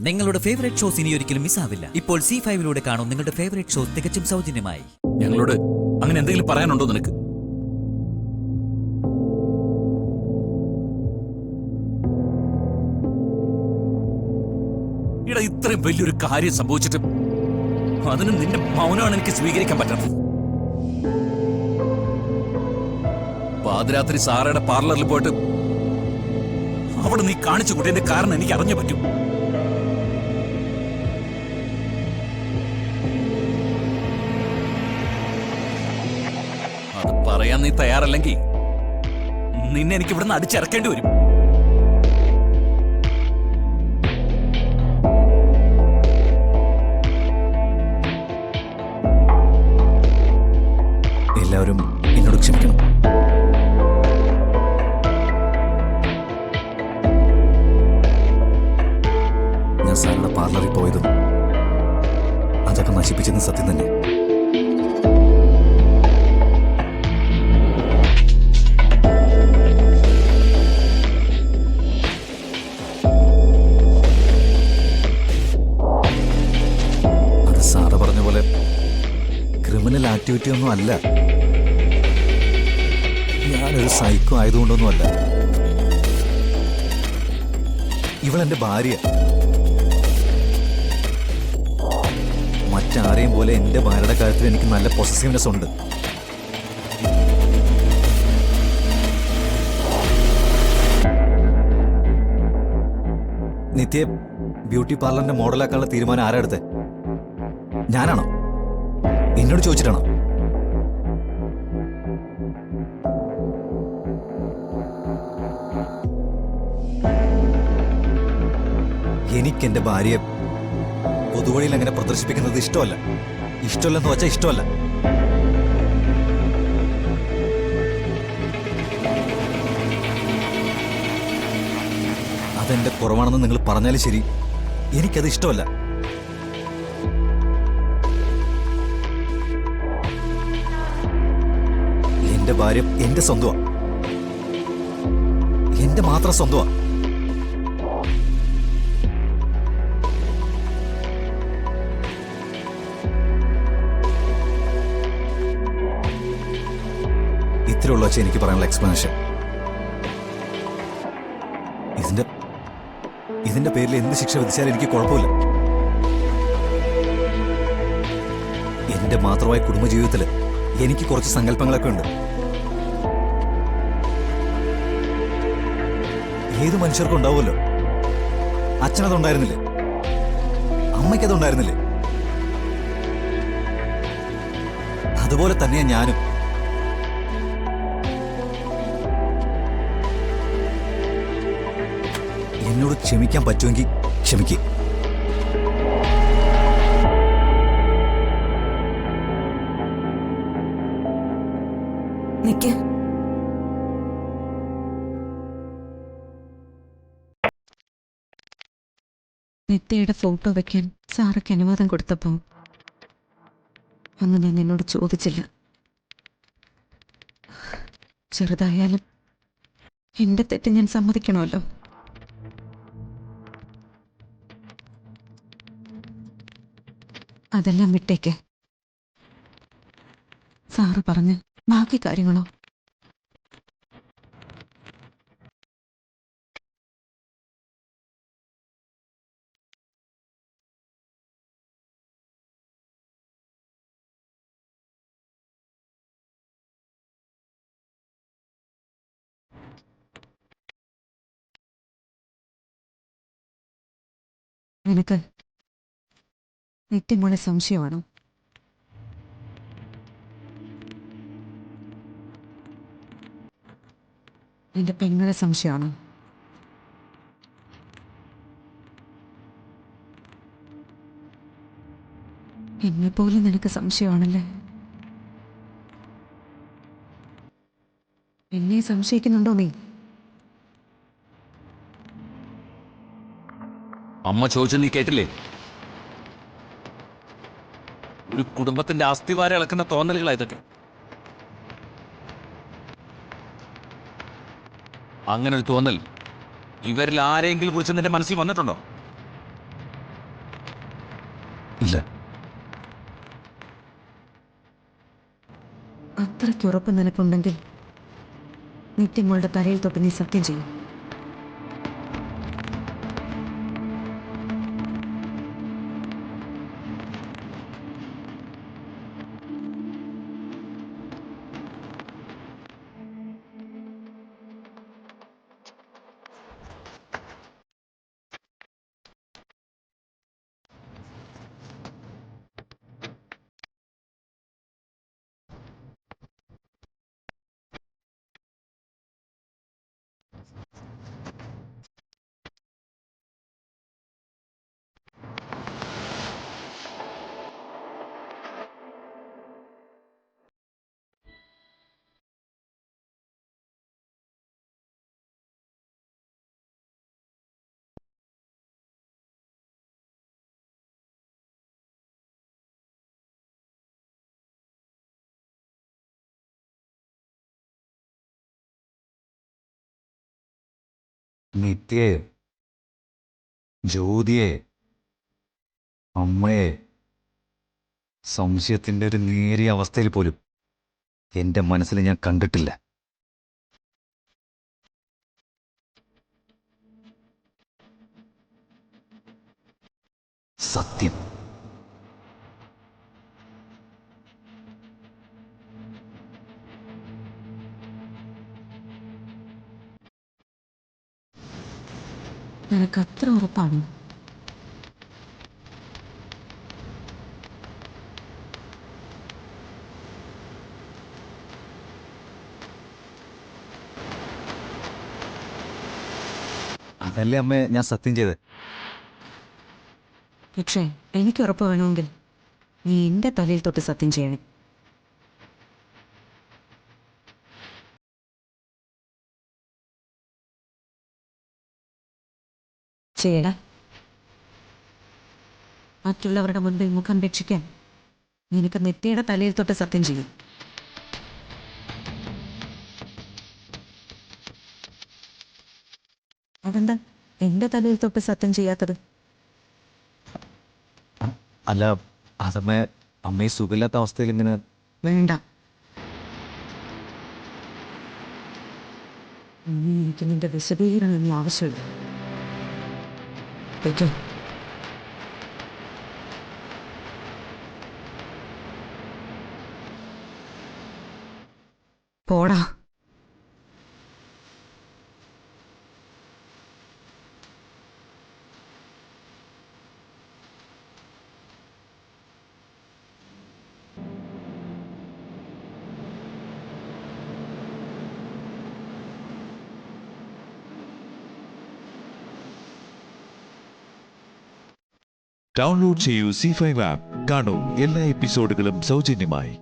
നിങ്ങളുടെ favourite shows ഇനി ഒരിക്കലും മിസ്സാവില്ല. ഇപ്പോൾ C5 കാണും നിങ്ങളുടെ ഫേവറേറ്റ് ഷോസ് തികച്ചും സൗജന്യമായി. ഞങ്ങളോട് അങ്ങനെ എന്തെങ്കിലും പറയാനുണ്ടോ നിനക്ക്? ഇട ഇത്രയും വലിയൊരു കാര്യം സംഭവിച്ചിട്ട് അതിന് നിന്റെ മൗനമാണ് എനിക്ക് സ്വീകരിക്കാൻ പറ്റാത്തത്. പാതിരാത്രി സാറയുടെ പാർലറിൽ പോയിട്ട് അവിടെ നീ കാണിച്ചു കൂട്ടിയതിന്റെ കാരണം എനിക്ക് അറിഞ്ഞു പറ്റും. അത് പറയാൻ നീ തയ്യാറല്ലെങ്കിൽ നിന്നെ എനിക്ക് ഇവിടുന്ന് അടിച്ചിറക്കേണ്ടി വരും. എല്ലാവരും എന്നോട് ക്ഷമിക്കണം. ഞാൻ സാറിന്റെ പാർലറിൽ പോയതും അതൊക്കെ നശിപ്പിച്ചതും സത്യം തന്നെ. അത് സാറ് പറഞ്ഞ പോലെ ക്രിമിനൽ ആക്ടിവിറ്റി ഒന്നും അല്ല. ഞാനൊരു സൈക്കോ ആയതുകൊണ്ടൊന്നുമല്ല. ഇവളെന്റെ ഭാര്യ. മറ്റാരെയും പോലെ എന്റെ ഭാര്യയുടെ കാര്യത്തിൽ എനിക്ക് നല്ല പൊസസീവ്നെസ് ഉണ്ട്. നിത്യ ബ്യൂട്ടി പാർലറിന്റെ മോഡലാക്കാനുള്ള തീരുമാനം ആരാ എടുത്തേ? ഞാനാണോ? എന്നോട് ചോദിച്ചിട്ടാണോ? എനിക്കെന്റെ ഭാര്യയെ പൊതുവഴിയിൽ അങ്ങനെ പ്രദർശിപ്പിക്കുന്നത് ഇഷ്ടമല്ല. ഇഷ്ടമല്ലെന്ന് വെച്ചാൽ ഇഷ്ടമല്ല. അതെന്റെ കുറവാണെന്ന് നിങ്ങൾ പറഞ്ഞാലും ശരി, എനിക്കത് ഇഷ്ടമല്ല. എന്റെ ഭാര്യ എന്റെ സ്വന്തമാണ്. എന്റെ മാത്രം സ്വന്തമാണ്. ഇത്രയുള്ള വെച്ചാൽ എനിക്ക് പറയാനുള്ള എക്സ്പ്ലനേഷൻ. ഇതിന്റെ പേരിൽ എന്ത് ശിക്ഷ വിധിച്ചാലും എനിക്ക് കുഴപ്പമില്ല. എന്റെ മാത്രമായ കുടുംബജീവിതത്തിൽ എനിക്ക് കുറച്ച് സങ്കല്പങ്ങളൊക്കെ ഉണ്ട്. ഏത് മനുഷ്യർക്കും ഉണ്ടാവുമല്ലോ. അച്ഛനതുണ്ടായിരുന്നില്ലേ? അമ്മയ്ക്കതുണ്ടായിരുന്നില്ലേ? അതുപോലെ തന്നെയാണ് ഞാനും. എന്നോട് ക്ഷമിക്കാൻ പറ്റുമെങ്കിൽ ക്ഷമിക്കുക. നിക്ക്. നിത്യയുടെ ഫോട്ടോ വെക്കാൻ സാറൊക്കെ അനുവാദം കൊടുത്തപ്പോൾ അന്ന് ഞാൻ നിന്നോട് ചോദിച്ചില്ല. ചെറുതായാലും എന്റെ തെറ്റ് ഞാൻ സമ്മതിക്കണമല്ലോ. അതെല്ലാം വിട്ടേക്ക്. സാറ് പറഞ്ഞ് ബാക്കി കാര്യങ്ങളോ? നിനക്ക് നിത്യമോളെ സംശയമാണോ? നിന്റെ പെങ്ങളെ സംശയമാണോ? എന്നെപ്പോലെ നിനക്ക് സംശയമാണല്ലേ? എന്നെ സംശയിക്കുന്നുണ്ടോ നീ? അമ്മ ചോദിച്ചത് നീ കേട്ടില്ലേ? ഒരു കുടുംബത്തിന്റെ അസ്ഥിവാരം ഇളക്കുന്ന തോന്നലുകളാ ഇതൊക്കെ. അങ്ങനെ ഒരു തോന്നൽ ഇവരിൽ ആരെങ്കിലും കുറിച്ച് നിന്റെ മനസ്സിൽ വന്നിട്ടുണ്ടോ? ഇല്ല. അത്രയ്ക്ക് ഉറപ്പ് നിനക്കുണ്ടെങ്കിൽ നിത്യങ്ങളുടെ തലയിൽ തൊട്ട് നീ സത്യം ചെയ്യും. നിത്യയെ, ജ്യോതിയെ, അമ്മയെ സംശയത്തിന്റെ ഒരു നേരിയ അവസ്ഥയിൽ പോലും എന്റെ മനസ്സിൽ ഞാൻ കണ്ടിട്ടില്ല. സത്യം. നിനക്ക് അത്ര ഉറപ്പാണ്? അതല്ലേ അമ്മേ ഞാൻ സത്യം ചെയ്ത്. പക്ഷേ എനിക്ക് ഉറപ്പ് വേണമെങ്കിൽ നീ എൻ്റെ തലയിൽ തൊട്ട് സത്യം ചെയ്യണം. ചെയ്യടാ. മറ്റുള്ളവരുടെ മുൻപിൽ മുഖം രക്ഷിക്കാൻ നിനക്ക് നിത്യയുടെ തലയിൽ തൊട്ട് സത്യം ചെയ്യും. അതെന്താ എൻ്റെ തലയിൽ തൊട്ട് സത്യം ചെയ്യാത്തത്? അല്ല, അതമ്മേ അമ്മയെ സുഖമില്ലാത്ത അവസ്ഥയിൽ ഇങ്ങനെ. വേണ്ട. എനിക്ക് നിന്റെ വിശദീകരണമൊന്നും ആവശ്യമില്ല. കേട്ടോ? പോടാ. ഡൗൺലോഡ് ചെയ്യൂ C5 ആപ്പ്. കാണൂ എല്ലാ എപ്പിസോഡുകളും സൗജന്യമായി.